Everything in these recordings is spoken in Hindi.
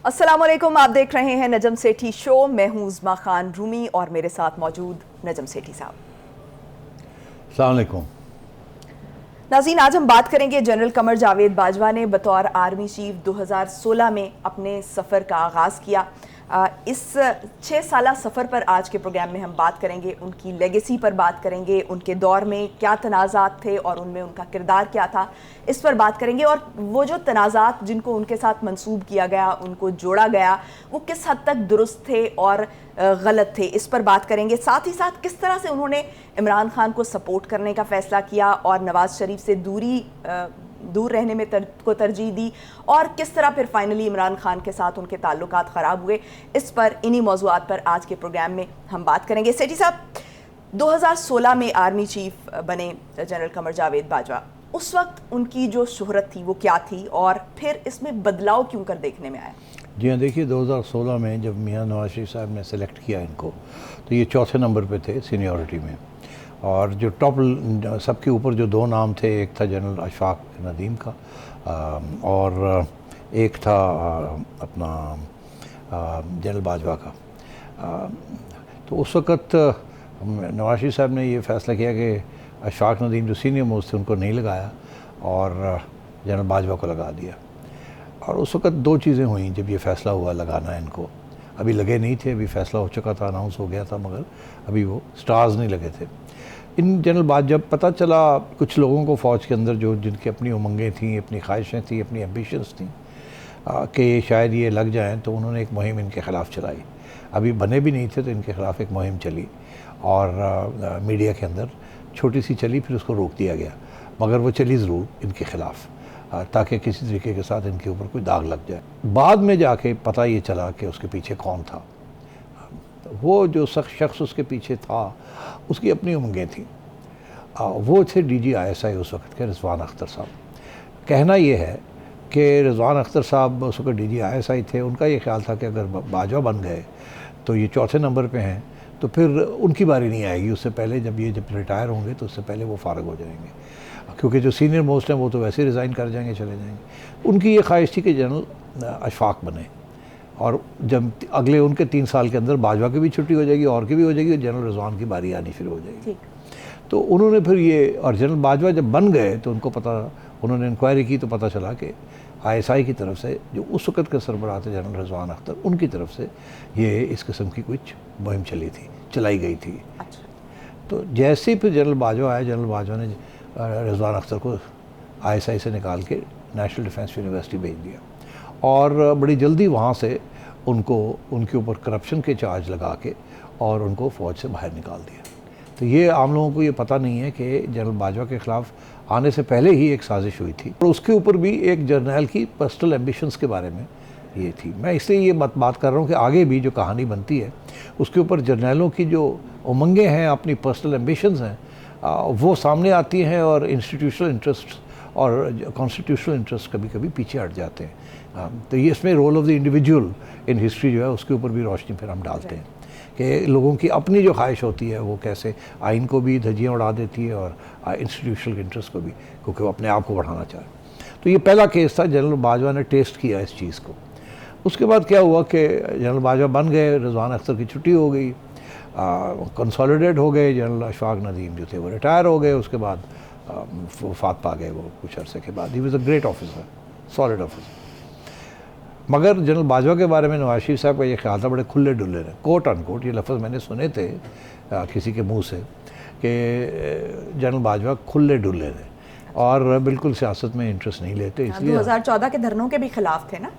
अस्सलामुअलैकुम, आप देख रहे हैं नजम सेठी शो। मैं हूं उज़मा खान रूमी और मेरे साथ मौजूद नजम सेठी साहब। अस्सलाम वालेकुम। नाज़रीन, आज हम बात करेंगे जनरल कमर जावेद बाजवा ने बतौर आर्मी चीफ 2016 में अपने सफ़र का आगाज़ किया। इस 6 साला सफ़र पर आज के प्रोग्राम में हम बात करेंगे, उनकी लेगेसी पर बात करेंगे, उनके दौर में क्या तनाज़ात थे और उनमें उनका किरदार क्या था, इस पर बात करेंगे। और वो जो तनाज़ात जिनको उनके साथ मंसूब किया गया, उनको जोड़ा गया, वो किस हद तक दुरुस्त थे और गलत थे, इस पर बात करेंगे। साथ ही साथ किस तरह से उन्होंने इमरान खान को सपोर्ट करने का फ़ैसला किया और नवाज़ शरीफ से दूर रहने में को तरजीह दी, और किस तरह फिर फाइनली इमरान खान के साथ उनके ताल्लुकात ख़राब हुए। इस पर, इन्हीं मौज़ूआत पर आज के प्रोग्राम में हम बात करेंगे। सेठी साहब, 2016 में आर्मी चीफ बने जनरल कमर जावेद बाजवा। उस वक्त उनकी जो शोहरत थी वो क्या थी और फिर इसमें बदलाव क्यों कर देखने में आया? जी हाँ, देखिए 2016 में जब मियां नवाज शरीफ साहब ने सेलेक्ट किया इनको, तो ये चौथे नंबर पे थे सीनियरिटी में। और जो टॉप सबके ऊपर जो दो नाम थे, एक था जनरल अशफाक नदीम का और एक था अपना जनरल बाजवा का। तो उस वक़्त नवाज शरीफ साहब ने ये फ़ैसला किया कि अशफाक नदीम जो सीनियर मोस्ट थे उनको नहीं लगाया और जनरल बाजवा को लगा दिया। और उस वक़्त दो चीज़ें हुई जब ये फ़ैसला हुआ लगाना इनको। अभी लगे नहीं थे, अभी फ़ैसला हो चुका था, अनाउंस हो गया था, मगर अभी वो स्टार्स नहीं लगे थे इन जनरल बात। जब पता चला कुछ लोगों को फ़ौज के अंदर जो जिनकी अपनी उमंगें थी, अपनी ख्वाहिशें थी, अपनी एम्बिशंस थी कि शायद ये लग जाएं, तो उन्होंने एक मुहिम इनके ख़िलाफ़ चलाई। अभी बने भी नहीं थे तो इनके ख़िलाफ़ एक मुहिम चली और मीडिया के अंदर छोटी सी चली, फिर उसको रोक दिया गया, मगर वो चली ज़रूर इनके ख़िलाफ़, ताकि किसी तरीके के साथ इनके ऊपर कोई दाग लग जाए। बाद में जाके पता ये चला कि उसके पीछे कौन था। वो जो शख्स उसके पीछे था, उसकी अपनी उमंगें थी। वो थे DGISI उस वक्त के रिजवान अख्तर साहब। कहना ये है कि रिजवान अख्तर साहब उस वक्त DGISI थे। उनका ये ख्याल था कि अगर बाजवा बन गए तो ये चौथे नंबर पे हैं, तो फिर उनकी बारी नहीं आएगी। उससे पहले जब रिटायर होंगे तो उससे पहले वो फारग हो जाएंगे, क्योंकि जो सीनियर मोस्ट हैं वो तो वैसे रिज़ाइन कर जाएंगे, चले जाएंगे। उनकी ये ख्वाहिश थी कि जनरल अशफाक बने, और जब अगले उनके 3 साल के अंदर बाजवा की भी छुट्टी हो जाएगी और की भी हो जाएगी और जनरल रिजवान की बारी आनी शुरू हो जाएगी। तो उन्होंने फिर ये, और जनरल बाजवा जब बन गए तो उन्होंने इंक्वायरी की तो पता चला कि ISI की तरफ से, जो उस वक़्त के सरबराह थे जनरल रिजवान अख्तर, उनकी तरफ से ये इस किस्म की कुछ मुहिम चलाई गई थी। अच्छा। तो जैसे ही फिर जनरल बाजवा आए, जनरल बाजवा ने रिजवान अख्तर को ISI से निकाल के नेशनल डिफेंस यूनिवर्सिटी भेज दिया, और बड़ी जल्दी वहाँ से उनके ऊपर करप्शन के चार्ज लगा के और उनको फ़ौज से बाहर निकाल दिया। तो ये आम लोगों को ये पता नहीं है कि जनरल बाजवा के ख़िलाफ़ आने से पहले ही एक साजिश हुई थी, और उसके ऊपर भी एक जर्नल की पर्सनल एम्बिशंस के बारे में ये थी। मैं इसलिए ये बात कर रहा हूँ कि आगे भी जो कहानी बनती है उसके ऊपर जर्नलों की जो उमंगें हैं, अपनी पर्सनल एम्बिशंस हैं, वो सामने आती हैं, और इंस्टीट्यूशनल इंटरेस्ट और कॉन्स्टिट्यूशनल इंटरेस्ट कभी कभी पीछे हट जाते हैं। तो ये इसमें role of the individual in history जो है उसके ऊपर भी रोशनी फिर हम डालते हैं कि लोगों की अपनी जो ख्वाहिश होती है वो कैसे आइन को भी धज्जियाँ उड़ा देती है और इंस्टीट्यूशनल इंटरेस्ट को भी, क्योंकि वो अपने आप को बढ़ाना चाहे। तो ये पहला केस था, जनरल बाजवा ने टेस्ट किया इस चीज़ को। उसके बाद क्या हुआ कि जनरल बाजवा बन गए, रिजवान अख्तर की छुट्टी हो गई, कंसोलिडेट हो गए। जनरल अशफाक नदीम जो थे वो रिटायर हो गए, उसके बाद वफात पा गए वो कुछ अरसे के बाद। He was a great officer, solid officer. मगर जनरल बाजवा के बारे में नवाज शरीफ साहब का ये ख्याल था, बड़े खुले डुल्ले ने, कोट अनकोट ये लफ्ज़ मैंने सुने थे किसी के मुंह से, कि जनरल बाजवा खुले डुल्ले ने और बिल्कुल सियासत में इंटरेस्ट नहीं लेते। इसलिए 2014 के धरनों के भी खिलाफ थे ना।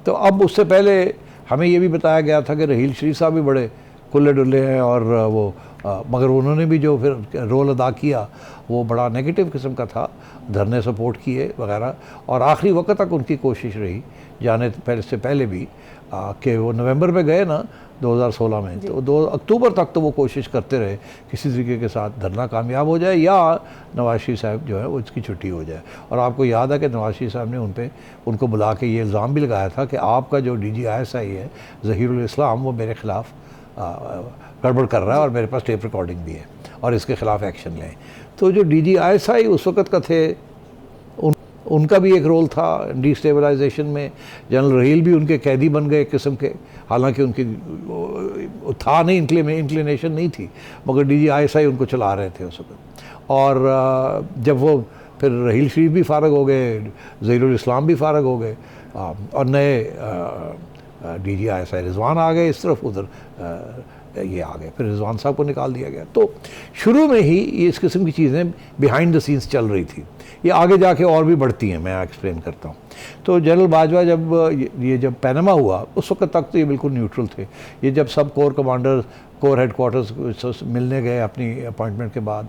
तो अब उससे पहले हमें ये भी बताया गया था कि रहील शरीफ साहब भी बड़े खुले डुल्ले हैं, और वो मगर उन्होंने भी जो फिर रोल अदा किया वो बड़ा नेगेटिव किस्म का था, धरने सपोर्ट किए वगैरह। और आखिरी वक्त तक उनकी कोशिश रही, जाने से पहले भी, कि वो नवंबर में गए ना 2016 में, तो 2 अक्टूबर तक तो वो कोशिश करते रहे किसी तरीके के साथ धरना कामयाब हो जाए या नवाज शरीफ साहब जो है वो इसकी छुट्टी हो जाए। और आपको याद है कि नवाज शरीफ साहब ने उनको बुला के ये इल्ज़ाम भी लगाया था कि आपका जो DGISI है ज़हीरुल इस्लाम, वो मेरे ख़िलाफ़ गड़बड़ कर रहा है और मेरे पास टेप रिकॉर्डिंग भी है और इसके ख़िलाफ़ एक्शन लें। तो जो DGISI उस वक़्त का थे, उनका भी एक रोल था डिस्टेबलाइजेशन में। जनरल रहील भी उनके कैदी बन गए एक किस्म के, हालांकि उनकी था नहीं, इंक्लिनेशन नहीं थी, मगर DGISI उनको चला रहे थे उस वक्त। और जब वो फिर रहील शरीफ भी फारग हो गए, ज़हीरुल इस्लाम भी फारग हो गए, और नए DGISI रिजवान आ गए इस तरफ, उधर ये आ गए, फिर रिजवान साहब को निकाल दिया गया। तो शुरू में ही ये इस किस्म की चीज़ें बिहाइंड द सीन्स चल रही थी, ये आगे जाके और भी बढ़ती हैं, मैं एक्सप्लेन करता हूँ। तो जनरल बाजवा जब पैनामा हुआ, उस वक्त तक तो ये बिल्कुल न्यूट्रल थे। ये जब सब कोर कमांडर कोर हेडक्वार्टर्स मिलने गए अपनी अपॉइंटमेंट के बाद,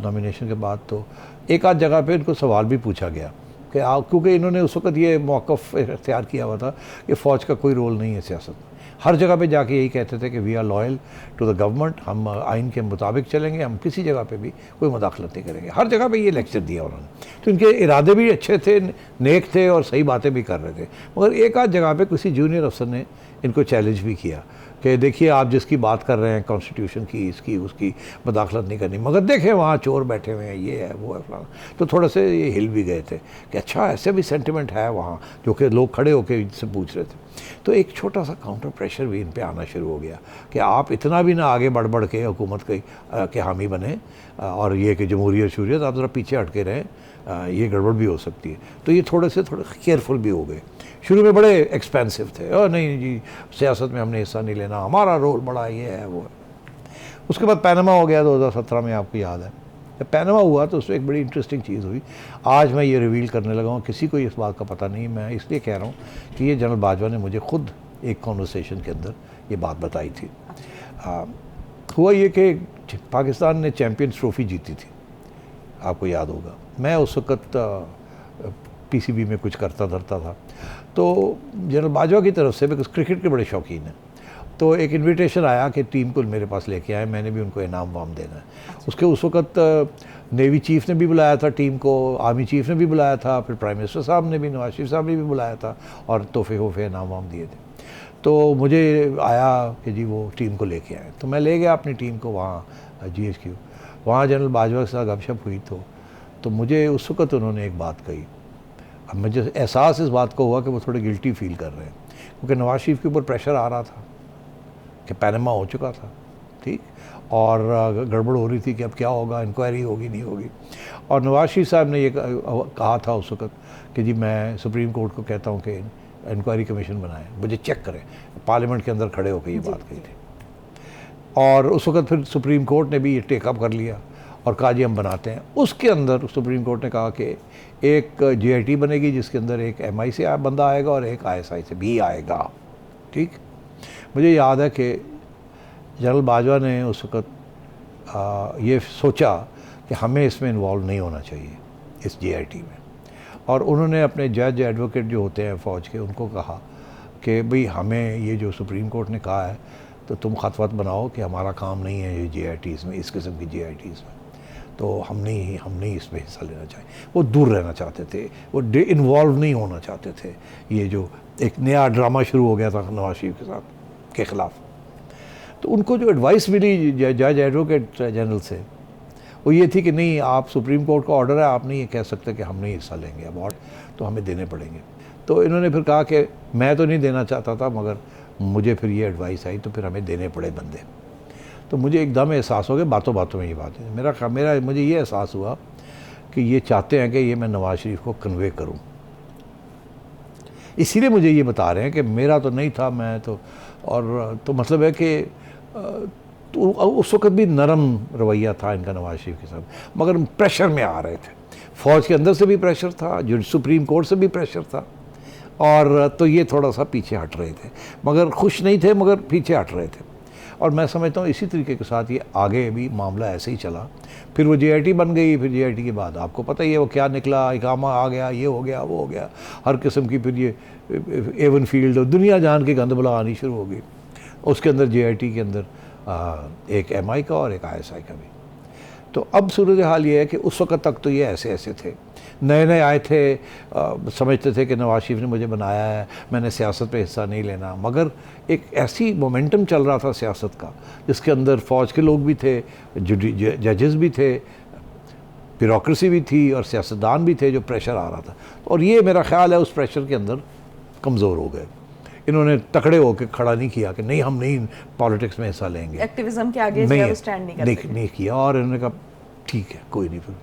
नॉमिनेशन के बाद, तो एक आध जगह पे इनको सवाल भी पूछा गया कि क्योंकि इन्होंने उस वक्त ये मौक़िफ़ इख्तियार किया हुआ था कि फ़ौज का कोई रोल नहीं है सियासत में। हर जगह पे जाके यही कहते थे कि we are loyal to the government, हम आइन के मुताबिक चलेंगे, हम किसी जगह पे भी कोई मुदाखलत नहीं करेंगे। हर जगह पे ये लेक्चर दिया उन्होंने। तो इनके इरादे भी अच्छे थे, नेक थे और सही बातें भी कर रहे थे। मगर एक आध जगह पे किसी जूनियर अफसर ने इनको चैलेंज भी किया कि देखिए आप जिसकी बात कर रहे हैं कॉन्स्टिट्यूशन की, इसकी उसकी मुदाखलत नहीं करनी, मगर देखें वहाँ चोर बैठे हुए हैं, ये है वो है फलाना। तो थोड़ा से ये हिल भी गए थे कि अच्छा ऐसे भी सेंटिमेंट है वहाँ, जो कि लोग खड़े होकर इनसे पूछ रहे थे। तो एक छोटा सा काउंटर प्रेशर भी इन पे आना शुरू हो गया कि आप इतना भी ना आगे बढ़ के हुकूमत के हामी बने, और ये कि जमहूरियत शूरियत, आप ज़रा पीछे हट के रहें, ये गड़बड़ भी हो सकती है। तो ये थोड़े केयरफुल भी हो गए। शुरू में बड़े एक्सपेंसिव थे, नहीं जी सियासत में हमने हिस्सा नहीं लेना, हमारा रोल बड़ा ये है वो है। उसके बाद पैनामा हो गया 2017 में, आपको याद है। जब पैनामा हुआ तो उसमें एक बड़ी इंटरेस्टिंग चीज़ हुई, आज मैं ये रिवील करने लगा हूँ, किसी को इस बात का पता नहीं, मैं इसलिए कह रहा हूँ कि ये जनरल बाजवा ने मुझे खुद एक कॉन्वर्सेशन के अंदर ये बात बताई थी। हुआ ये कि पाकिस्तान ने चैम्पियंस ट्रॉफ़ी जीती थी, आपको याद होगा। मैं उस वक्त PCB में कुछ करता धरता था, तो जनरल बाजवा की तरफ से, बिकॉज क्रिकेट के बड़े शौकीन हैं, तो एक इनविटेशन आया कि टीम को मेरे पास लेके आए, मैंने भी उनको इनाम वाम देना है। उसके उस वक्त नेवी चीफ़ ने भी बुलाया था टीम को, आर्मी चीफ़ ने भी बुलाया था, फिर प्राइम मिनिस्टर साहब ने भी, नवाज शरीफ साहब ने भी बुलाया था, और तोहफे इनाम वाम दिए थे। तो मुझे आया कि जी वो टीम को लेके आए, तो मैं ले गया अपनी टीम को वहाँ GHQ। वहाँ जनरल बाजवा के साथ गपशप हुई, तो मुझे उस वक्त उन्होंने एक बात कही। अब मुझे एहसास इस बात को हुआ कि वो थोड़े गिल्टी फील कर रहे हैं, क्योंकि नवाज शरीफ के ऊपर प्रेशर आ रहा था कि पैनामा हो चुका था, ठीक, और गड़बड़ हो रही थी कि अब क्या होगा, इंक्वायरी होगी नहीं होगी। और नवाज शरीफ साहब ने ये कहा था उस वक्त कि जी मैं सुप्रीम कोर्ट को कहता हूँ कि इंक्वायरी कमीशन बनाएं, मुझे चेक करें। पार्लियामेंट के अंदर खड़े होकर ये बात कही थी, और उस वक्त फिर सुप्रीम कोर्ट ने भी ये टेकअप कर लिया और कहा जी हम बनाते हैं। उसके अंदर सुप्रीम कोर्ट ने कहा कि एक JIT बनेगी जिसके अंदर एक MI से बंदा आएगा और एक ISI से भी आएगा, ठीक। मुझे याद है कि जनरल बाजवा ने उस वक्त ये सोचा कि हमें इसमें इन्वॉल्व नहीं होना चाहिए इस JIT में, और उन्होंने अपने जज एडवोकेट जो होते हैं फ़ौज के, उनको कहा कि भाई हमें ये जो सुप्रीम कोर्ट ने कहा है तो तुम खतवत बनाओ कि हमारा काम नहीं है ये JITs में, इस किस्म की JITs में, तो हम नहीं इसमें हिस्सा लेना चाहिए। वो दूर रहना चाहते थे, वो इन्वॉल्व नहीं होना चाहते थे। ये जो एक नया ड्रामा शुरू हो गया था नवाज शरीफ के साथ के ख़िलाफ़, तो उनको जो एडवाइस मिली जज एडवोकेट जनरल से, वो ये थी कि नहीं, आप सुप्रीम कोर्ट का ऑर्डर है, आप नहीं ये कह सकते कि हम नहीं हिस्सा लेंगे अवार्ड, तो हमें देने पड़ेंगे। तो इन्होंने फिर कहा कि मैं तो नहीं देना चाहता था, मगर मुझे फिर ये एडवाइस आई, तो फिर हमें देने पड़े बंदे। तो मुझे एकदम एहसास हो गया, बातों बातों में ये बात है, मुझे ये एहसास हुआ कि ये चाहते हैं कि ये मैं नवाज शरीफ को कन्वे करूं, इसीलिए मुझे ये बता रहे हैं कि मेरा तो नहीं था, मैं तो, और तो मतलब है कि तो उस वक्त भी नरम रवैया था इनका नवाज शरीफ के साथ, मगर प्रेशर में आ रहे थे। फ़ौज के अंदर से भी प्रेशर था, जो सुप्रीम कोर्ट से भी प्रेशर था, और तो ये थोड़ा सा पीछे हट रहे थे, मगर खुश नहीं थे, मगर पीछे हट रहे थे। और मैं समझता हूँ इसी तरीके के साथ ये आगे भी मामला ऐसे ही चला। फिर वो JIT बन गई, फिर JIT के बाद आपको पता ही है वो क्या निकला, इकामा आ गया, ये हो गया, वो हो गया, हर किस्म की फिर ये एवन फील्ड और दुनिया जान की गंद बला आनी शुरू हो गई। उसके अंदर JIT के अंदर एक MI का और एक ISI का भी। तो अब सूरत हाल ये है कि उस वक्त तक तो ये ऐसे थे, नए आए थे, समझते थे कि नवाज शरीफ ने मुझे बनाया है, मैंने सियासत पे हिस्सा नहीं लेना। मगर एक ऐसी मोमेंटम चल रहा था सियासत का, जिसके अंदर फ़ौज के लोग भी थे, जजेस भी थे, ब्यूरोक्रेसी भी थी और सियासतदान भी थे जो प्रेशर आ रहा था, और ये मेरा ख्याल है उस प्रेशर के अंदर कमज़ोर हो गए। इन्होंने तकड़े होकर खड़ा नहीं किया कि नहीं हम नहीं पॉलिटिक्स में हिस्सा लेंगे, एक्टिविज्म के आगे जो है वो स्टैंड नहीं कर सके। नहीं किया, और इन्होंने कहा ठीक है कोई नहीं फिर।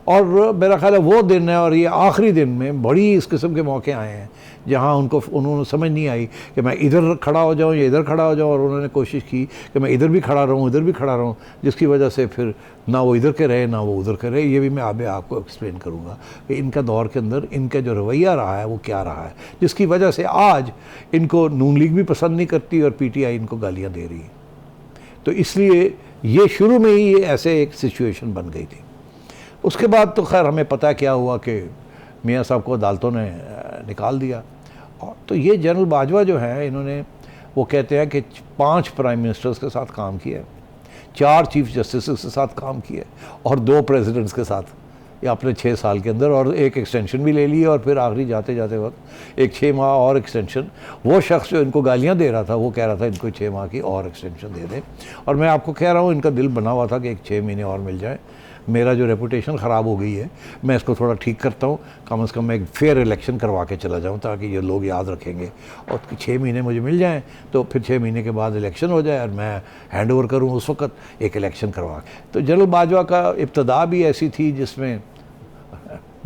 और मेरा ख्याल है वो दिन है, और ये आखिरी दिन में बड़ी इस किस्म के मौके आए हैं जहाँ उन्होंने समझ नहीं आई कि मैं इधर खड़ा हो जाऊँ या इधर खड़ा हो जाऊँ, और उन्होंने कोशिश की कि मैं इधर भी खड़ा रहूँ इधर भी खड़ा रहूँ, जिसकी वजह से फिर ना वो इधर के रहे ना वो उधर के रहे। ये भी मैं आपको एक्सप्लेन करूँगा कि इनका दौर के अंदर इनका जो रवैया रहा है वो क्या रहा है, जिसकी वजह से आज इनको नून लीग भी पसंद नहीं करती और PTI इनको गालियाँ दे रही है। तो इसलिए ये शुरू में ही ऐसे एक सिचुएशन बन गई थी। उसके बाद तो खैर हमें पता क्या हुआ कि मियाँ साहब को अदालतों ने निकाल दिया। और तो ये जनरल बाजवा जो है, इन्होंने वो कहते हैं कि 5 प्राइम मिनिस्टर्स के साथ काम किया, 4 चीफ जस्टिस के साथ काम किया और 2 प्रेसिडेंट्स के साथ ये अपने 6 साल के अंदर, और एक एक्सटेंशन भी ले ली, और फिर आखिरी जाते जाते वक्त एक 6 माह और एक्सटेंशन। वो शख्स जो इनको गालियाँ दे रहा था वो कह रहा था इनको 6 माह की और एक्सटेंशन दे दें, और मैं आपको कह रहा हूँ इनका दिल बना हुआ था कि एक 6 महीने और मिल जाए। मेरा जो रेपुटेशन ख़राब हो गई है मैं इसको थोड़ा ठीक करता हूँ, कम से कम मैं एक फेयर इलेक्शन करवा के चला जाऊँ ताकि ये लोग याद रखेंगे, और 6 महीने मुझे मिल जाएं तो फिर 6 महीने के बाद इलेक्शन हो जाए और मैं हैंड ओवर करूँ उस वक्त एक इलेक्शन करवा के। तो जनरल बाजवा का इब्तदा भी ऐसी थी जिसमें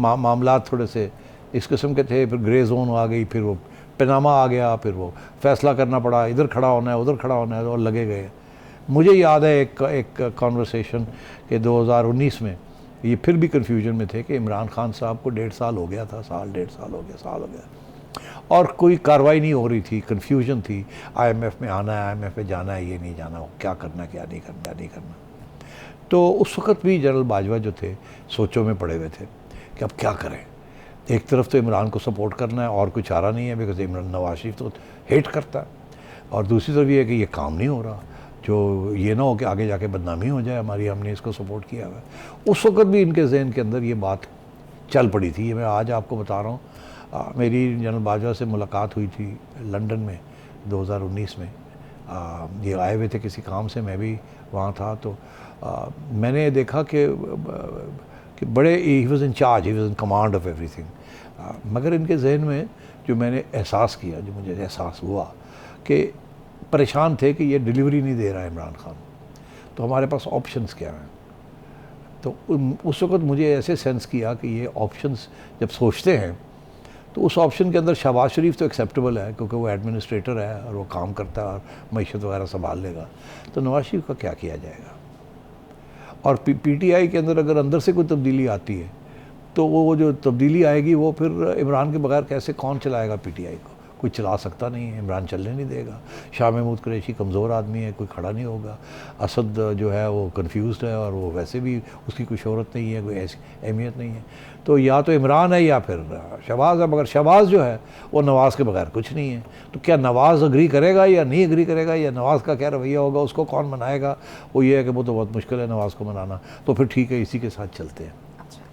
मामला थोड़े से इस किस्म के थे, फिर ग्रे जोन आ गई, फिर वो पनामा आ गया, फिर वो फैसला करना पड़ा इधर खड़ा होना है उधर खड़ा होना है, और लगे गए। मुझे याद है एक कॉन्वर्सेशन के 2019 में ये फिर भी कन्फ्यूजन में थे कि इमरान खान साहब को 1.5 साल हो गया था, डेढ़ साल हो गया, और कोई कार्रवाई नहीं हो रही थी, कन्फ्यूजन थी। IMF में आना है, IMF में जाना है, ये नहीं जाना, क्या करना क्या नहीं करना। तो उस वक़्त भी जनरल बाजवा जो थे सोचों में पड़े हुए थे कि अब क्या करें। एक तरफ तो इमरान को सपोर्ट करना है और कोई चारा नहीं है, बिकॉज इमरान नवाज शरीफ तो हेट करता है, और दूसरी तरफ ये है कि ये काम नहीं हो रहा, जो ये ना हो कि आगे जाके बदनामी हो जाए हमारी, हमने इसको सपोर्ट किया हुआ है। उस वक्त भी इनके जहन के अंदर ये बात चल पड़ी थी। ये मैं आज आपको बता रहा हूँ, मेरी जनरल बाजवा से मुलाकात हुई थी लंदन में 2019 में। ये आए हुए थे किसी काम से, मैं भी वहाँ था, तो मैंने देखा कि बड़े he was in charge, he was in command of everything, मगर इनके जहन में जो मैंने एहसास किया, जो मुझे एहसास हुआ कि परेशान थे कि ये डिलीवरी नहीं दे रहा है इमरान खान, तो हमारे पास ऑप्शंस क्या हैं। तो उस वक़्त मुझे ऐसे सेंस किया कि ये ऑप्शंस जब सोचते हैं तो उस ऑप्शन के अंदर शहबाज शरीफ तो एक्सेप्टेबल है क्योंकि वो एडमिनिस्ट्रेटर है और वो काम करता है और मईशत वगैरह संभाल लेगा, तो नवाज शरीफ का क्या किया जाएगा। और PTI के अंदर अगर अंदर से कोई तब्दीली आती है तो वो जो तब्दीली आएगी वो फिर इमरान के बगैर कैसे कौन चलाएगा PTI को, कोई चला सकता नहीं है, इमरान चलने नहीं देगा। शाह महमूद कुरैशी कमज़ोर आदमी है, कोई खड़ा नहीं होगा। असद जो है वो कंफ्यूज्ड है और वो वैसे भी उसकी कोई शोहरत नहीं है, कोई ऐसी अहमियत नहीं है। तो या तो इमरान है या फिर शहबाज है, मगर शहबाज जो है वो नवाज़ के बगैर कुछ नहीं है। तो क्या नवाज़ अग्री करेगा या नहीं अग्री करेगा, या नवाज़ का क्या रवैया होगा, उसको कौन मनाएगा। वो ये है कि वो तो बहुत मुश्किल है नवाज़ को मनाना, तो फिर ठीक है इसी के साथ चलते हैं।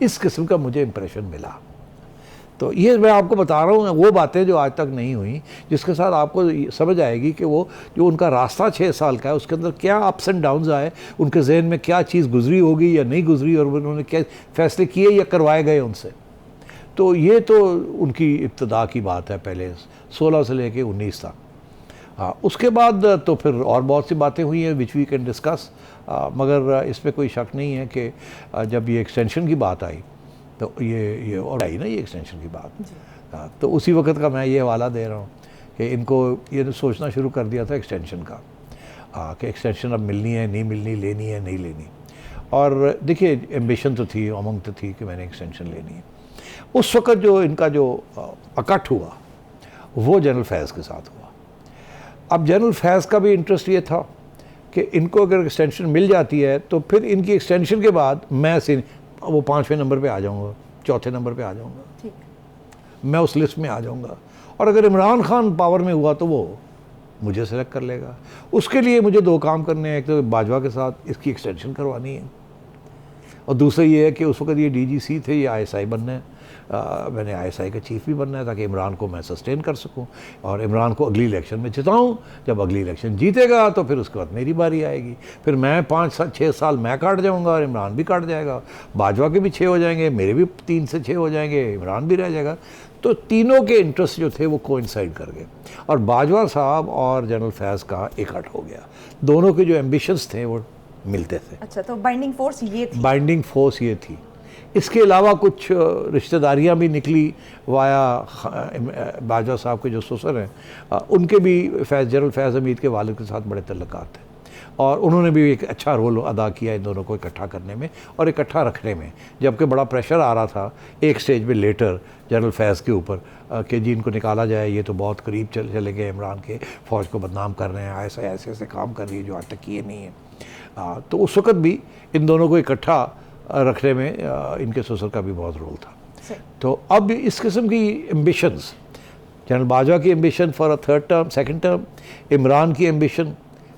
इस किस्म का मुझे इम्प्रेशन मिला। तो ये मैं आपको बता रहा हूँ वो बातें जो आज तक नहीं हुई, जिसके साथ आपको समझ आएगी कि वो जो उनका रास्ता 6 साल का है उसके अंदर क्या अप्स एंड डाउन्स आए, उनके जहन में क्या चीज़ गुजरी होगी या नहीं गुजरी, और उन्होंने क्या फैसले किए या करवाए गए उनसे। तो ये तो उनकी इब्तदा की बात है, पहले 16 से लेके 19 तक। हाँ, उसके बाद तो फिर और बहुत सी बातें हुई हैं विच वी कैन डिस्कस, मगर इसमें कोई शक नहीं है कि जब ये एक्सटेंशन की बात आई तो ये और आई ना ये एक्सटेंशन की बात, तो उसी वक्त का मैं ये हवाला दे रहा हूँ कि इनको ये सोचना शुरू कर दिया था एक्सटेंशन का, कि एक्सटेंशन अब मिलनी है नहीं मिलनी, लेनी है नहीं लेनी। और देखिए एम्बिशन तो थी, उमंग तो थी कि मैंने एक्सटेंशन लेनी है। उस वक्त जो इनका जो अकट हुआ वो जनरल फैज़ के साथ हुआ। अब जनरल फैज़ का भी इंटरेस्ट ये था कि इनको अगर एक्सटेंशन मिल जाती है तो फिर इनकी एक्सटेंशन के बाद मैं वो 5वें नंबर पे आ जाऊंगा, 4थे नंबर पे आ जाऊंगा, ठीक, मैं उस लिस्ट में आ जाऊंगा। और अगर इमरान खान पावर में हुआ तो वो मुझे सेलेक्ट कर लेगा। उसके लिए मुझे 2 काम करने हैं, एक तो बाजवा के साथ इसकी एक्सटेंशन करवानी है, और दूसरा ये है कि उस वक्त ये DGC थे, ये ISI बनना है, मैंने ISI का चीफ भी बनना है ताकि इमरान को मैं सस्टेन कर सकूं और इमरान को अगली इलेक्शन में जिताऊं। जब अगली इलेक्शन जीतेगा तो फिर उसके बाद मेरी बारी आएगी, फिर मैं 5-6 साल मैं काट जाऊंगा और इमरान भी काट जाएगा, बाजवा के भी 6 हो जाएंगे, मेरे भी 3 से 6 हो जाएंगे, इमरान भी रह जाएगा। तो तीनों के इंटरेस्ट जो थे वो कोइंसाइड कर गए और बाजवा साहब और जनरल फैज़ का इकट्ठ हो गया। दोनों के जो एम्बिशंस थे वो मिलते थे। अच्छा, तो बाइंडिंग फोर्स ये थी। बाइंडिंग फोर्स ये थी। इसके अलावा कुछ रिश्तेदारियां भी निकली वाया बाजवा साहब के जो ससुर हैं, उनके भी जनरल फैज़ हमीद के वालिद के साथ बड़े तल्लुकात थे और उन्होंने भी एक अच्छा रोल अदा किया इन दोनों को इकट्ठा करने में और इकट्ठा रखने में। जबकि बड़ा प्रेशर आ रहा था एक स्टेज पे लेटर जनरल फैज़ के ऊपर कि जी इनको निकाला जाए, ये तो बहुत करीब चले गए इमरान के, फ़ौज को बदनाम कर रहे हैं, ऐसे ऐसे ऐसे काम कर रही है जो आज तक किए नहीं है। तो उस वक़्त भी इन दोनों को इकट्ठा रखने में इनके ससुर का भी बहुत रोल था। तो अब इस किस्म की एम्बिशंस, जनरल बाजवा की ambition for a third term, second term, Imran की ambition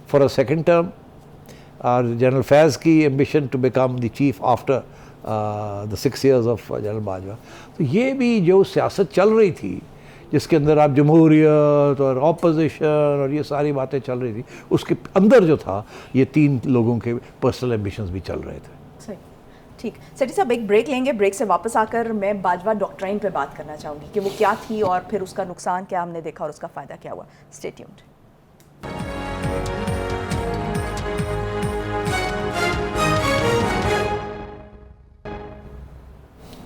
for a second term और जनरल फैज़ की ambition to become the chief after the 6 years of general Bajwa. तो ये भी जो सियासत चल रही थी जिसके अंदर आप जमहूरियत और ऑपोजिशन और ये सारी बातें चल रही थी, उसके अंदर जो था ये 3 लोगों के पर्सनल एम्बिशंस भी चल रहे थे। सही, ठीक। सेठी साहब एक ब्रेक लेंगे, ब्रेक से वापस आकर मैं बाजवा डॉक्ट्राइन पे बात करना चाहूँगी कि वो क्या थी और फिर उसका नुकसान क्या हमने देखा और उसका फ़ायदा क्या हुआ। Stay tuned.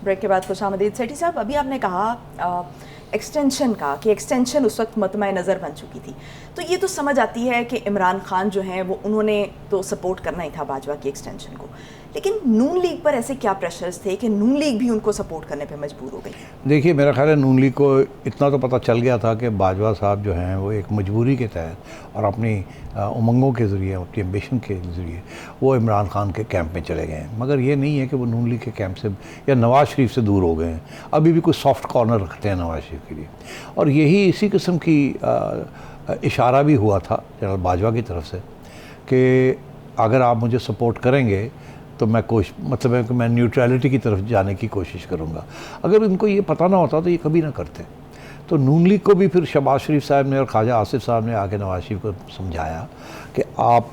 ब्रेक के बाद खुशामदीद। सेठी साहब, अभी आपने कहा एक्सटेंशन का कि एक्सटेंशन उस वक्त मतमा नज़र बन चुकी थी, तो ये तो समझ आती है कि इमरान खान जो हैं वो उन्होंने तो सपोर्ट करना ही था बाजवा की एक्सटेंशन को, लेकिन नून लीग पर ऐसे क्या प्रेशर्स थे कि नून लीग भी उनको सपोर्ट करने पे मजबूर हो गई? देखिए, मेरा ख्याल है नून लीग को इतना तो पता चल गया था कि बाजवा साहब जो हैं वो एक मजबूरी के तहत और अपनी उमंगों के ज़रिए, अपनी एम्बिशन के ज़रिए वो इमरान खान के कैंप में चले गए हैं। मगर ये नहीं है कि वो नून लीग के कैंप से या नवाज़ शरीफ से दूर हो गए हैं, अभी भी कोई सॉफ्ट कॉर्नर रखते हैं नवाज़ शरीफ के लिए। और यही इसी किस्म की इशारा भी हुआ था जनरल बाजवा की तरफ से कि अगर आप मुझे सपोर्ट करेंगे तो मैं मतलब है कि मैं न्यूट्रलिटी की तरफ जाने की कोशिश करूँगा। अगर इनको ये पता ना होता तो ये कभी ना करते। तो नून लीग को भी फिर शहबाज शरीफ साहब ने और ख्वाजा आसिफ साहब ने आके नवाज शरीफ को समझाया कि आप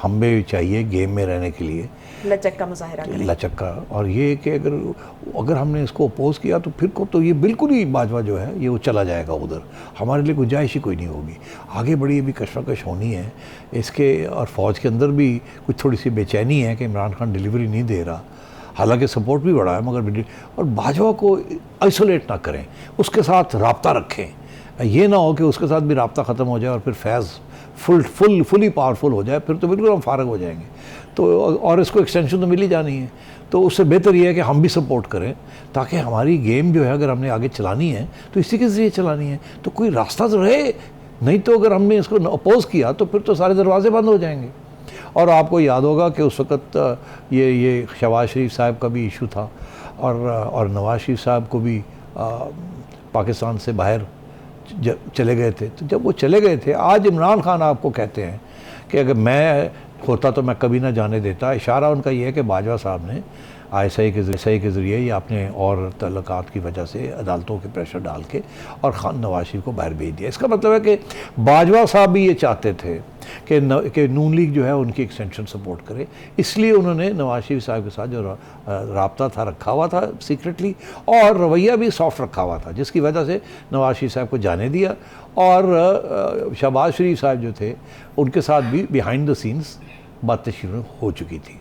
हमें चाहिए गेम में रहने के लिए, लचक का मुजाहिरा करें, लचक का। और ये कि अगर हमने इसको अपोज़ किया तो फिर को तो ये बिल्कुल ही बाजवा जो है ये वो चला जाएगा उधर, हमारे लिए गुंजाइश ही कोई नहीं होगी। आगे बड़ी अभी कशमकश होनी है इसके, और फ़ौज के अंदर भी कुछ थोड़ी सी बेचैनी है कि इमरान खान डिलीवरी नहीं दे रहा, हालांकि सपोर्ट भी बढ़ा है मगर। और बाजवा को आइसोलेट ना करें, उसके साथ रब्ता रखें, ये ना हो कि उसके साथ भी रब्ता ख़त्म हो जाए और फिर फैज़ फुली पावरफुल हो जाए, फिर तो बिल्कुल हम फारग हो जाएंगे। तो और इसको एक्सटेंशन तो मिल ही जानी है, तो उससे बेहतर ये है कि हम भी सपोर्ट करें ताकि हमारी गेम जो है अगर हमने आगे चलानी है तो इसी के ज़रिए चलानी है, तो कोई रास्ता तो रहे। नहीं तो अगर हमने इसको अपोज़ किया तो फिर तो सारे दरवाजे बंद हो जाएंगे। और आपको याद होगा कि उस वक़्त ये शहबाज शरीफ साहब का भी इशू था और नवाज शरीफ साहब को भी पाकिस्तान से बाहर चले गए थे। तो जब वो चले गए थे, आज इमरान खान आपको कहते हैं कि अगर मैं होता तो मैं कभी ना जाने देता। इशारा उनका ये है कि बाजवा साहब ने ISI के ज़रिए या अपने और तल्लुकात की वजह से अदालतों के प्रेशर डाल के और खान नवाज शरीफ को बाहर भेज दिया। इसका मतलब है कि बाजवा साहब भी ये चाहते थे कि नून लीग जो है उनकी एक्सटेंशन सपोर्ट करे, इसलिए उन्होंने नवाज शरीफ साहब के साथ जो राब्ता था रखा हुआ था सीक्रेटली, और रवैया भी सॉफ्ट रखा हुआ था, जिसकी वजह से नवाज शरीफ साहब को जाने दिया। और शहबाज शरीफ साहब जो थे उनके साथ भी बिहाइंड द सीन्स बातें शुरू हो चुकी थी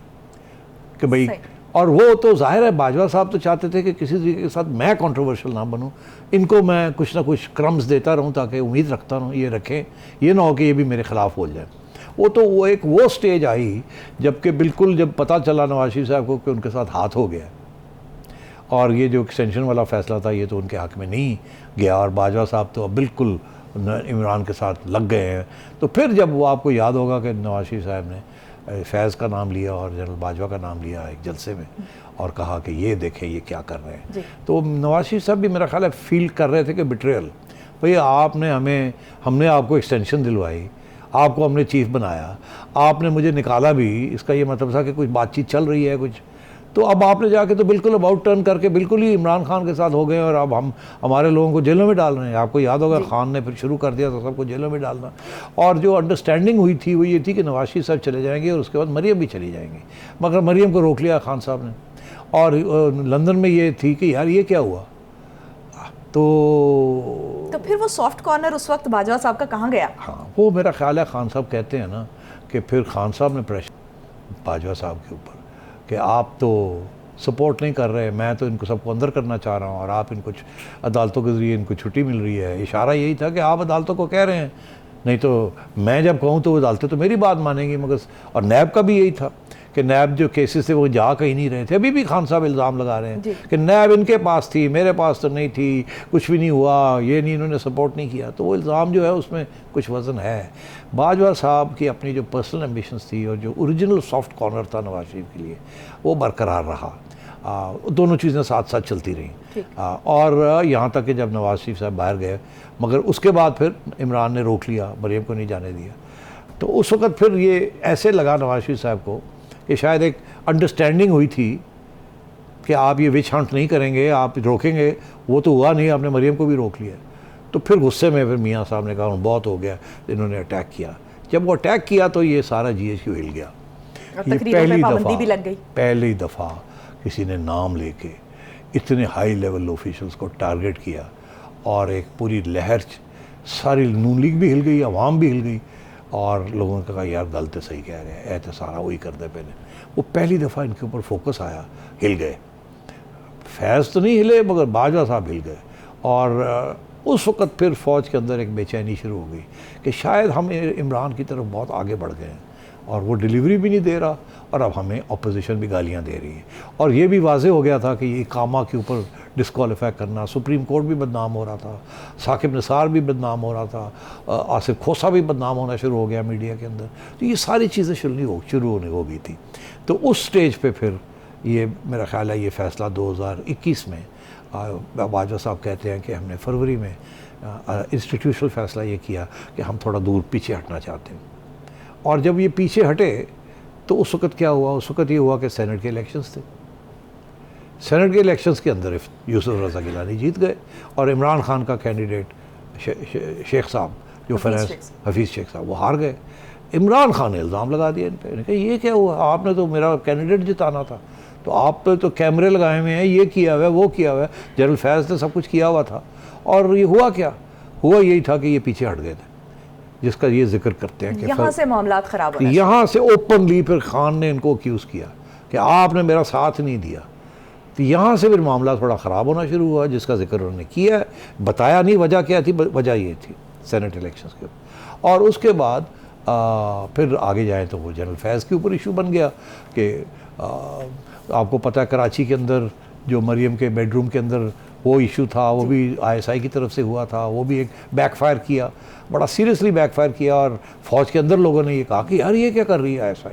कि भाई, और वो तो जाहिर है बाजवा साहब तो चाहते थे कि किसी तरीके के साथ मैं कंट्रोवर्शियल ना बनूं, इनको मैं कुछ ना कुछ क्रम्स देता रहूं ताकि उम्मीद रखता रहूं ये रखें, ये ना हो कि ये भी मेरे ख़िलाफ़ हो जाए। वो स्टेज आई जबकि बिल्कुल जब पता चला नवाज शरीफ साहब को कि उनके साथ हाथ हो गया और ये जो एक्सटेंशन वाला फ़ैसला था ये तो उनके हक़ में नहीं गया और बाजवा साहब तो अब बिल्कुल इमरान के साथ लग गए हैं। तो फिर जब वो आपको याद होगा कि नवाज शरीफ साहब ने फैज़ का नाम लिया और जनरल बाजवा का नाम लिया एक जलसे में और कहा कि ये देखें ये क्या कर रहे हैं, तो नवाज शरीफ साहब भी मेरा ख्याल है फील कर रहे थे कि बिट्रेयल, भैया आपने हमने आपको एक्सटेंशन दिलवाई, आपको हमने चीफ बनाया, आपने मुझे निकाला भी, इसका ये मतलब था कि कुछ बातचीत चल रही है कुछ, तो अब आपने जाके तो बिल्कुल अबाउट टर्न करके बिल्कुल ही इमरान खान के साथ हो गए और अब हम हमारे लोगों को जेलों में डाल रहे हैं। आपको याद होगा खान ने फिर शुरू कर दिया तो सबको जेलों में डालना। और जो अंडरस्टैंडिंग हुई थी वो ये थी कि नवाज शरीफ साहब चले जाएंगे और उसके बाद मरीम भी चली जाएंगी, मगर मरीम को रोक लिया खान साहब ने। और लंदन में ये थी कि यार ये क्या हुआ, तो फिर वो सॉफ्ट कॉर्नर उस वक्त बाजवा साहब का कहाँ गया? हाँ, वो मेरा ख्याल है खान साहब कहते हैं ना कि फिर खान साहब ने प्रेशर बाजवा साहब के ऊपर कि आप तो सपोर्ट नहीं कर रहे, मैं तो इनको सबको अंदर करना चाह रहा हूँ और आप इनको अदालतों के ज़रिए इनको छुट्टी मिल रही है। इशारा यही था कि आप अदालतों को कह रहे हैं, नहीं तो मैं जब कहूँ तो वो अदालतें तो मेरी बात मानेंगी। मगर और नैब का भी यही था कि नैब जो केसेस थे वो जा कहीं नहीं रहे थे। अभी भी खान साहब इल्ज़ाम लगा रहे हैं कि नैब इनके पास थी, मेरे पास तो नहीं थी, कुछ भी नहीं हुआ, ये नहीं, इन्होंने सपोर्ट नहीं किया। तो वो इल्ज़ाम जो है उसमें कुछ वज़न है। बाजवा साहब की अपनी जो पर्सनल एम्बिशंस थी और जो ओरिजिनल सॉफ्ट कॉर्नर था नवाज शरीफ के लिए वो बरकरार रहा। दोनों चीज़ें साथ साथ चलती रहीं। और यहाँ तक कि जब नवाज शरीफ साहब बाहर गए, मगर उसके बाद फिर इमरान ने रोक लिया, मरीम को नहीं जाने दिया। तो उस वक़्त फिर ये ऐसे लगा नवाज शरीफ साहब को कि शायद एक अंडरस्टैंडिंग हुई थी कि आप ये विच हंट नहीं करेंगे, आप रोकेंगे। वो तो हुआ नहीं, आपने मरीम को भी रोक लिया। तो फिर गुस्से में फिर मियाँ साहब ने कहा बहुत हो गया, इन्होंने अटैक किया। जब वो अटैक किया तो ये सारा GHQ हिल गया। ये पहली दफ़ा किसी ने नाम लेके इतने हाई लेवल ऑफिशियल्स को टारगेट किया और एक पूरी लहर, सारी नून लीग भी हिल गई, अवाम भी हिल गई और लोगों ने कहा यार गल तो सही कह रहे हैं, ऐसे सारा वही करते पे। वो पहली दफ़ा इनके ऊपर फोकस आया, हिल गए। फैज़ तो नहीं हिले मगर बाजवा साहब हिल गए। और उस वक़्त फिर फ़ौज के अंदर एक बेचैनी शुरू हो गई कि शायद हम इमरान की तरफ बहुत आगे बढ़ गए हैं और वो डिलीवरी भी नहीं दे रहा और अब हमें अपोजिशन भी गालियां दे रही है। और ये भी वाज़े हो गया था कि ये कामा के ऊपर डिस्क्वालीफाई करना, सुप्रीम कोर्ट भी बदनाम हो रहा था, साकिब निसार भी बदनाम हो रहा था, आसिफ खोसा भी बदनाम होना शुरू हो गया मीडिया के अंदर। तो ये सारी चीज़ें शुरू होने हो गई थी। तो उस स्टेज पे फिर ये मेरा ख्याल है ये फ़ैसला 2021 में बाजवा साहब कहते हैं कि हमने फरवरी में इंस्टीट्यूशनल फ़ैसला ये किया कि हम थोड़ा दूर पीछे हटना चाहते हैं। और जब ये पीछे हटे तो उस वक़्त क्या हुआ, उस वक़्त ये हुआ कि सेनेट के इलेक्शंस थे। सेनेट के इलेक्शंस के अंदर यूसुफ रज़ा गिलानी जीत गए और इमरान खान का कैंडिडेट शेख साहब जो फाइनेंस हफीज़ शेख साहब वो हार गए। इमरान खान ने इल्ज़ाम लगा दिया इन पर, कहा ये क्या हुआ, आपने तो मेरा कैंडिडेट जिताना था, तो आप पे तो कैमरे लगाए हुए हैं, ये किया हुआ है, वो किया हुआ है, जनरल फैज़ ने सब कुछ किया हुआ था। और ये हुआ क्या, हुआ यही था कि ये पीछे हट गए थे, जिसका ये जिक्र करते हैं कि यहाँ से मामला खराब हो, यहाँ से ओपनली फिर खान ने इनको अक्यूज़ किया कि आपने मेरा साथ नहीं दिया। तो यहाँ से फिर मामला थोड़ा ख़राब होना शुरू हुआ, जिसका जिक्र उन्होंने किया है, बताया नहीं वजह क्या थी, वजह ये थी सेनेट इलेक्शंस के। और उसके बाद फिर आगे जाएँ तो वो जनरल फैज़ के ऊपर इशू बन गया कि आपको पता है कराची के अंदर जो मरीम के बेडरूम के अंदर वो इशू था, वो भी ISI की तरफ से हुआ था, वो भी एक बैकफायर किया, बड़ा सीरियसली बैकफायर किया। और फ़ौज के अंदर लोगों ने ये कहा कि यार ये क्या कर रही है ISI,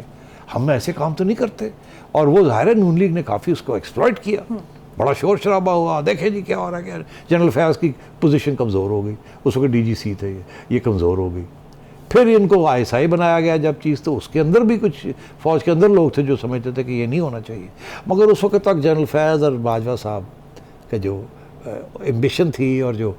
हम ऐसे काम तो नहीं करते। और वो ज़ाहिर है नून लीग ने काफ़ी उसको एक्सप्लॉइट किया, बड़ा शोर शराबा हुआ, देखें जी क्या हो रहा है, क्या जनरल फैज़ की पोजीशन कमज़ोर हो गई, उस वक्त DGC थे, ये कमज़ोर हो गई। फिर इनको ISI बनाया गया जब चीज़, तो उसके अंदर भी कुछ फ़ौज के अंदर लोग थे जो समझते थे कि ये नहीं होना चाहिए। मगर उस वक्त तक जनरल फैज़ और बाजवा साहब का जो एम्बिशन थी और जो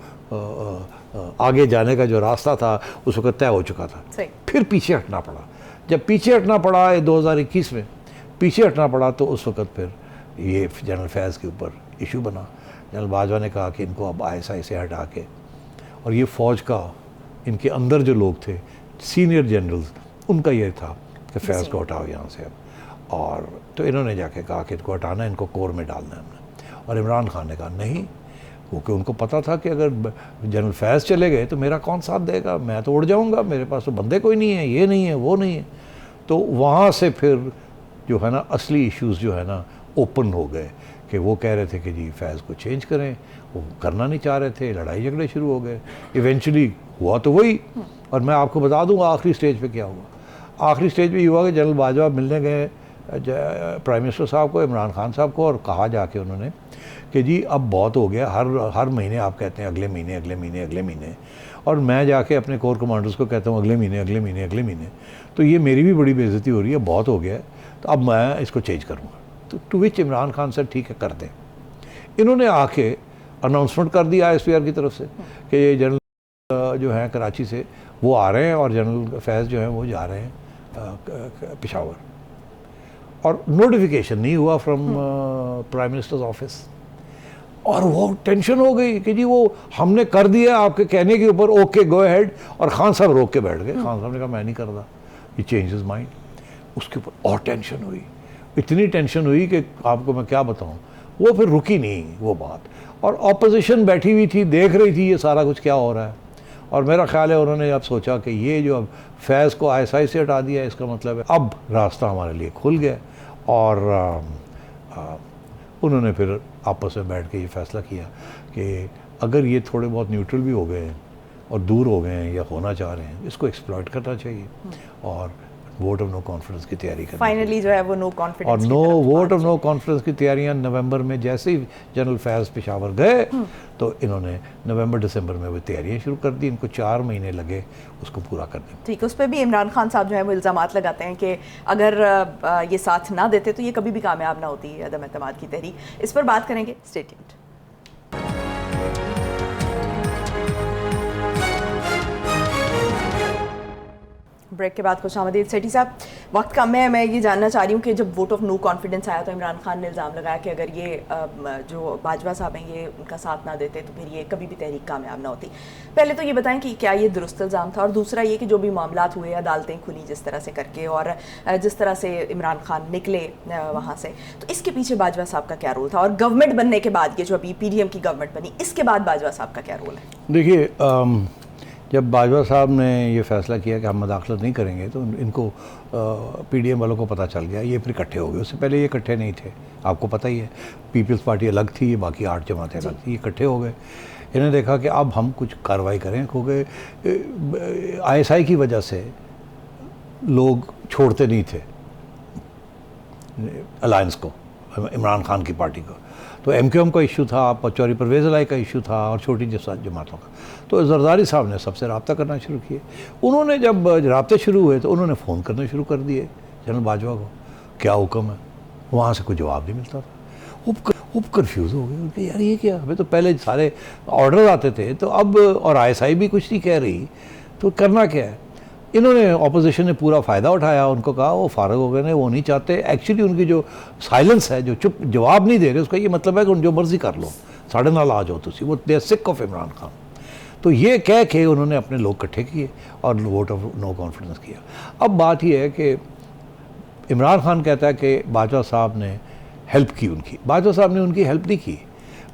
आगे जाने का जो रास्ता था उस वक्त तय हो चुका था। फिर पीछे हटना पड़ा। जब पीछे हटना पड़ा 2021 में पीछे हटना पड़ा तो उस वक्त फिर ये जनरल फैज़ के ऊपर इशू बना। जनरल बाजवा ने कहा कि इनको अब ISI से हटा के, और ये फ़ौज का इनके अंदर जो लोग थे सीनियर जनरल्स, उनका ये था कि फैज़ को हटाओ यहाँ से अब। और तो इन्होंने जाके कहा कि इनको हटाना, इनको कोर में डालना है हमने। और इमरान खान ने कहा नहीं, क्योंकि उनको पता था कि अगर जनरल फैज़ चले गए तो मेरा कौन साथ देगा, मैं तो उड़ जाऊंगा, मेरे पास तो बंदे कोई नहीं है, ये नहीं है, वो नहीं है। तो वहाँ से फिर जो है ना असली इश्यूज़ जो है ना ओपन हो गए कि वो कह रहे थे कि जी फैज़ को चेंज करें, वो करना नहीं चाह रहे थे, लड़ाई झगड़े शुरू हो गए। इवेंचुअली हुआ तो वही। और मैं आपको बता दूंगा आखिरी स्टेज पे क्या हुआ। आखिरी स्टेज पे ये हुआ कि जनरल बाजवा मिलने गए प्राइम मिनिस्टर साहब को, इमरान खान साहब को, और कहा जाके उन्होंने कि जी अब बहुत हो गया, हर महीने आप कहते हैं अगले महीने अगले महीने अगले महीने, और मैं जाके अपने कोर कमांडर्स को कहता हूँ अगले महीने अगले महीने अगले महीने, तो ये मेरी भी बड़ी बेइज्जती हो रही है, बहुत हो गया है, तो अब मैं इसको चेंज करूँगा। तो टू विच इमरान खान से ठीक है कर दें। इन्होंने आके अनाउंसमेंट कर दिया ISPR की तरफ से कि ये जनरल जो हैं कराची से वो आ रहे हैं और जनरल फैज़ जो हैं वो जा रहे हैं पेशावर, और नोटिफिकेशन नहीं हुआ फ्रॉम प्राइम मिनिस्टर्स ऑफिस। और वो टेंशन हो गई कि जी वो हमने कर दिया आपके कहने के ऊपर, ओके गो अहेड, और खान साहब रोक के बैठ गए। खान साहब ने कहा मैं नहीं कर रहा, ये चेंज हिज माइंड। उसके ऊपर और टेंशन हुई, इतनी टेंशन हुई कि आपको मैं क्या बताऊं, वो फिर रुकी नहीं वो बात। और ऑपोजिशन बैठी हुई थी, देख रही थी ये सारा कुछ क्या हो रहा है, और मेरा ख्याल है उन्होंने अब सोचा कि ये जो अब फैज़ को ISI से हटा दिया, इसका मतलब है अब रास्ता हमारे लिए खुल गया। और उन्होंने फिर आपस में बैठ के ये फ़ैसला किया कि अगर ये थोड़े बहुत न्यूट्रल भी हो गए हैं और दूर हो गए हैं या होना चाह रहे हैं, इसको एक्सप्लॉइट करना चाहिए और वोट ऑफ नो कॉन्फिडेंस की तैयारी करनी फाइनली जो है वो नो कॉन्फिडेंस और no vote of no confidence की तैयारियां नवंबर में, जैसे ही जनरल फैज़ पेशावर गए तो इन्होंने नवंबर दिसंबर में वो तैयारियां शुरू कर दी। इनको 4 महीने लगे उसको पूरा करने में। ठीक है, उस पर भी इमरान खान साहब जो है वो इल्ज़ामात लगाते हैं कि अगर ये साथ ना देते तो ये कभी भी कामयाब ना होती है अदम एतमाद की तहरीक। इस पर बात करेंगे, स्टे ट्यून्ड। ब्रेक के बाद खुशामदीद। सेठी साहब, वक्त कम है, मैं ये जानना चाह रही हूँ कि जब वोट ऑफ नो कॉन्फिडेंस आया तो इमरान खान ने इल्ज़ाम लगाया कि अगर ये जो बाजवा साहब हैं ये उनका साथ ना देते तो फिर ये कभी भी तहरीक कामयाब ना होती। पहले तो ये बताएं कि क्या ये दुरुस्त इल्ज़ाम था, और दूसरा ये कि जो भी मामलात हुए, अदालतें खुली जिस तरह से करके और जिस तरह से इमरान खान निकले वहाँ से, तो इसके पीछे बाजवा साहब का क्या रोल था, और गवर्नमेंट बनने के बाद ये जो अभी PDM की गवर्नमेंट बनी इसके बाद बाजवा साहब का क्या रोल है? देखिए, जब बाजवा साहब ने ये फ़ैसला किया कि हम मदाखलत नहीं करेंगे तो इनको PDM वालों को पता चल गया, ये फिर इकट्ठे हो गए। उससे पहले ये इकट्ठे नहीं थे, आपको पता ही है। पीपल्स पार्टी अलग थी, ये बाकी 8 जमातें अलग थी, ये इकट्ठे हो गए। इन्होंने देखा कि अब हम कुछ कार्रवाई करें, क्योंकि ISI की वजह से लोग छोड़ते नहीं थे अलायंस को, इमरान खान की पार्टी को। तो MQM का इशू था, चौधरी परवेज़ इलाही का इशू था, और छोटी जमातों का। तो जरदारी साहब ने सबसे रब्ता करना शुरू किए। उन्होंने जब रब्ते शुरू हुए तो उन्होंने फ़ोन करना शुरू कर दिए जनरल बाजवा को, क्या हुक्म है। वहाँ से कोई जवाब नहीं मिलता था। खूब कन्फ्यूज़ हो गए, उनके यार ये क्या, हमें तो पहले सारे ऑर्डर आते थे, तो अब और ISI भी कुछ नहीं कह रही, तो करना क्या है। इन्होंने ऑपोजिशन ने पूरा फ़ायदा उठाया, उनको कहा वो फारग हो गए, वो नहीं चाहते। एक्चुअली उनकी जो साइलेंस है, जो चुप जवाब नहीं दे रहे, उसका ये मतलब है कि जो मर्जी कर लो, साढ़े नाल आ जाओ तुसी, वो दे सिक ऑफ इमरान खान। तो ये कह के उन्होंने अपने लोग इकट्ठे किए और वोट ऑफ नो कॉन्फिडेंस किया। अब बात यह है कि इमरान खान कहता है कि बाजवा साहब ने हेल्प की उनकी। बाजवा साहब ने उनकी हेल्प नहीं की,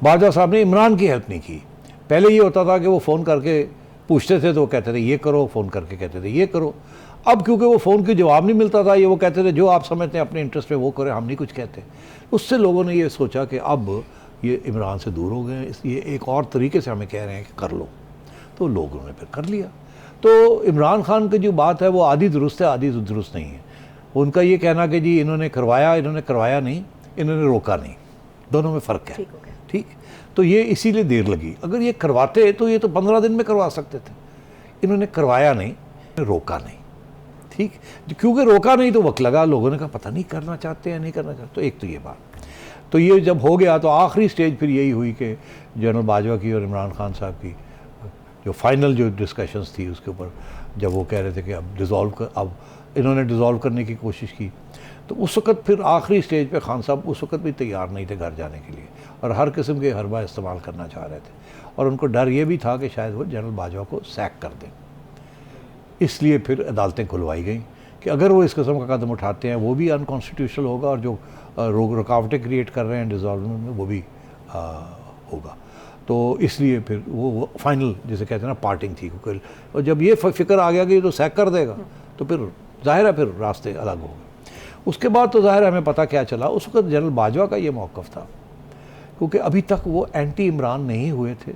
बाजवा साहब ने इमरान की हेल्प नहीं की। पहले ये होता था कि वो फ़ोन करके पूछते थे तो वो कहते थे ये करो, फ़ोन करके कहते थे ये करो। अब क्योंकि वो फ़ोन के जवाब नहीं मिलता था, ये वो कहते थे जो आप समझते हैं अपने इंटरेस्ट में वो करें, हम नहीं कुछ कहते। उससे लोगों ने ये सोचा कि अब ये इमरान से दूर हो गए, इसलिए एक और तरीके से हमें कह रहे हैं कि कर लो, तो लोगों ने फिर कर लिया। तो इमरान खान की जो बात है वो आधी दुरुस्त है, आधी दुरुस्त नहीं है। उनका ये कहना कि जी इन्होंने करवाया नहीं, इन्होंने रोका नहीं, दोनों में फ़र्क है। ठीक, तो ये इसीलिए देर लगी। अगर ये करवाते तो ये तो 15 दिन में करवा सकते थे। इन्होंने करवाया नहीं, रोका नहीं। ठीक, क्योंकि रोका नहीं तो वक्त लगा, लोगों ने कहा पता नहीं करना चाहते हैं नहीं करना चाहते। तो एक तो ये बात, तो ये जब हो गया तो आखिरी स्टेज फिर यही हुई कि जनरल बाजवा की और इमरान खान साहब की जो फाइनल जो डिस्कशंस थी उसके ऊपर, जब वो कह रहे थे कि अब इन्होंने डिज़ोल्व करने की कोशिश की, तो उस वक़्त फिर आखिरी स्टेज पे खान साहब उस वक़्त भी तैयार नहीं थे घर जाने के लिए, और हर किस्म के हरबा इस्तेमाल करना चाह रहे थे। और उनको डर ये भी था कि शायद वो जनरल बाजवा को सैक कर दें। इसलिए फिर अदालतें खुलवाई गई कि अगर वो इस किस्म का कदम उठाते हैं वो भी अनकॉन्स्टिट्यूशनल होगा, और जो रुकावटें क्रिएट कर रहे हैं डिज़ोल्वमेंट में वो भी होगा। तो इसलिए फिर वो फाइनल जिसे कहते हैं ना पार्टिंग थी, क्योंकि और जब ये फ़िक्र आ गया कि ये तो सैक कर देगा तो फिर जाहिर है फिर रास्ते अलग हो गए। उसके बाद तो ज़ाहिर है हमें पता क्या चला, उस वक्त जनरल बाजवा का ये मौक़िफ़ था, क्योंकि अभी तक वो एंटी इमरान नहीं हुए थे,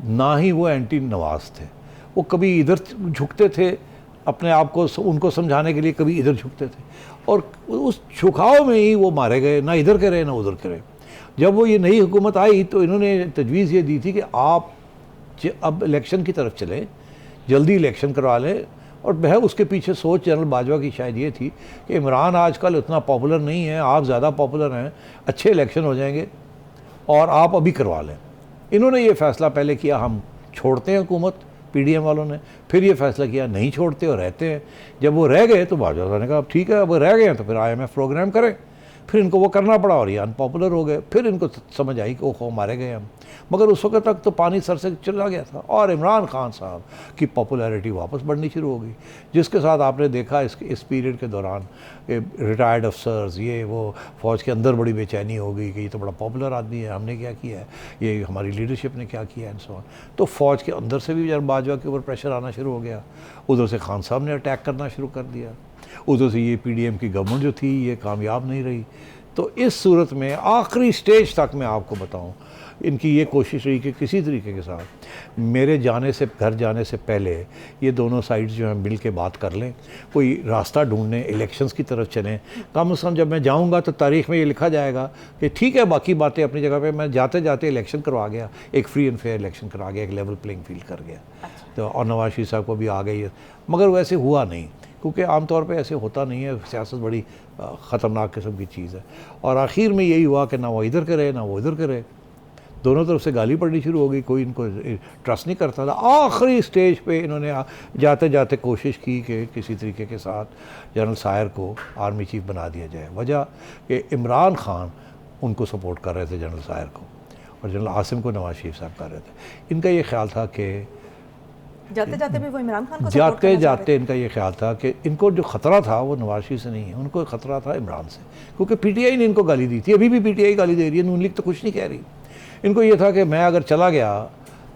ना ही वो एंटी नवाज़ थे। वो कभी इधर झुकते थे अपने आप को उनको समझाने के लिए, कभी इधर झुकते थे, और उस झुकाव में ही वो मारे गए, ना इधर के रहे ना उधर के रहे। जब वो ये नई हुकूमत आई तो इन्होंने तजवीज़ ये दी थी कि आप अब इलेक्शन की तरफ चलें, जल्दी इलेक्शन करवा लें, और वह उसके पीछे सोच जनरल बाजवा की शायद ये थी कि इमरान आजकल उतना पॉपुलर नहीं है, आप ज़्यादा पॉपुलर हैं, अच्छे इलेक्शन हो जाएंगे और आप अभी करवा लें। इन्होंने ये फ़ैसला पहले किया हम छोड़ते हैं हुकूमत, पीडीएम वालों ने, फिर ये फैसला किया नहीं छोड़ते और रहते हैं। जब वो रह गए तो बाजवा साहब ने कहा अब ठीक है, अब वो रह गए हैं तो फिर IMF प्रोग्राम करें। फिर इनको वो करना पड़ा और ये अनपॉपुलर हो गए। फिर इनको समझ आई कि ओहो मारे गए हम, मगर उस वक्त तक तो पानी सर से चला गया था और इमरान खान साहब की पॉपुलैरिटी वापस बढ़नी शुरू हो गई, जिसके साथ आपने देखा इस पीरियड के दौरान रिटायर्ड अफसर्स, ये वो फ़ौज के अंदर बड़ी बेचैनी हो गई कि ये तो बड़ा पॉपुलर आदमी है, हमने क्या किया है, ये हमारी लीडरशिप ने क्या किया है एंड सो ऑन। तो फ़ौज के अंदर से भी जब बाजवा के ऊपर प्रेशर आना शुरू हो गया, उधर से खान साहब ने अटैक करना शुरू कर दिया, उधर से ये पीडीएम की गवर्नमेंट जो थी ये कामयाब नहीं रही। तो इस सूरत में आखिरी स्टेज तक मैं आपको बताऊं, इनकी ये कोशिश रही कि किसी तरीके के साथ मेरे जाने से, घर जाने से पहले ये दोनों साइड्स जो हैं मिल के बात कर लें, कोई रास्ता ढूंढने, इलेक्शंस की तरफ चलें। कम से कम जब मैं जाऊंगा तो तारीख में ये लिखा जाएगा कि ठीक है बाकी बातें अपनी जगह पे, मैं जाते जाते इलेक्शन करवा गया, एक फ्री एंड फेयर इलेक्शन करवा गया, एक लेवल प्लेइंग फील्ड कर गया। तो और नवाज शरीफ साहब को भी आ गई है, मगर वैसे हुआ नहीं, क्योंकि आमतौर पे ऐसे होता नहीं है। सियासत बड़ी ख़तरनाक किस्म की चीज़ है। और आखिर में यही हुआ कि ना वो इधर करे ना वो इधर करे, दोनों तरफ से गाली पड़नी शुरू हो गई, कोई इनको ट्रस्ट नहीं करता था। आखिरी स्टेज पे इन्होंने जाते जाते कोशिश की कि किसी तरीके के साथ जनरल सायर को आर्मी चीफ बना दिया जाए। वजह कि इमरान खान उनको सपोर्ट कर रहे थे, जनरल सायर को, और जनरल आसिम को नवाज शरीफ साहब कर रहे थे। इनका ये ख्याल था कि जाते जाते भी वो इमरान खान को जाते जाते इनका ये ख्याल था कि इनको जो ख़तरा था वो नवाज शरीफ से नहीं है, उनको ख़तरा था इमरान से, क्योंकि पीटीआई ने इनको गाली दी थी, अभी भी पीटीआई गाली दे रही है, नून लीग तो कुछ नहीं कह रही। इनको ये था कि मैं अगर चला गया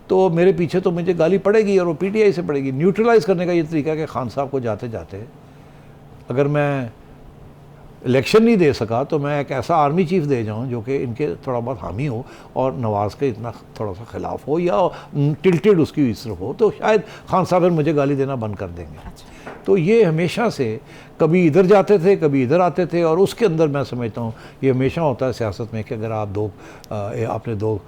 तो मेरे पीछे तो मुझे गाली पड़ेगी और वो पीटीआई से पड़ेगी। न्यूट्रलाइज़ करने का ये तरीका कि खान साहब को जाते जाते अगर मैं इलेक्शन नहीं दे सका तो मैं एक ऐसा आर्मी चीफ दे जाऊं जो कि इनके थोड़ा बहुत हामी हो और नवाज़ के इतना थोड़ा सा खिलाफ हो या टिल्टेड उसकी इस तरफ हो, तो शायद खान साहब फिर मुझे गाली देना बंद कर देंगे। अच्छा। तो ये हमेशा से कभी इधर जाते थे कभी इधर आते थे, और उसके अंदर मैं समझता हूँ ये हमेशा होता है सियासत में कि अगर आप अपने दो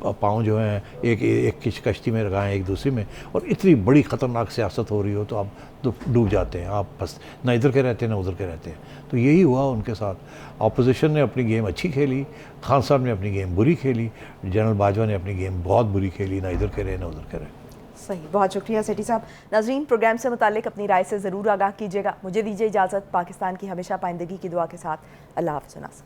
पाँव जो हैं एक कश्ती में लगाएं एक दूसरी में, और इतनी बड़ी ख़तरनाक सियासत हो रही हो तो आप डूब जाते हैं, आप बस ना इधर के रहते हैं ना उधर के रहते हैं। तो यही हुआ उनके साथ। अपोजिशन ने अपनी गेम अच्छी खेली, खान साहब ने अपनी गेम बुरी खेली, जनरल बाजवा ने अपनी गेम बहुत बुरी खेली, ना इधर के रहे ना उधर के रहे। सही, बहुत शुक्रिया सेठी साहब। नाज़रीन, प्रोग्राम से मुतालिक अपनी राय से ज़रूर आगाह कीजिएगा। मुझे दीजिए इजाज़त, पाकिस्तान की हमेशा पाइंदगी की दुआ के साथ। अल्लाह हाफ़िज़।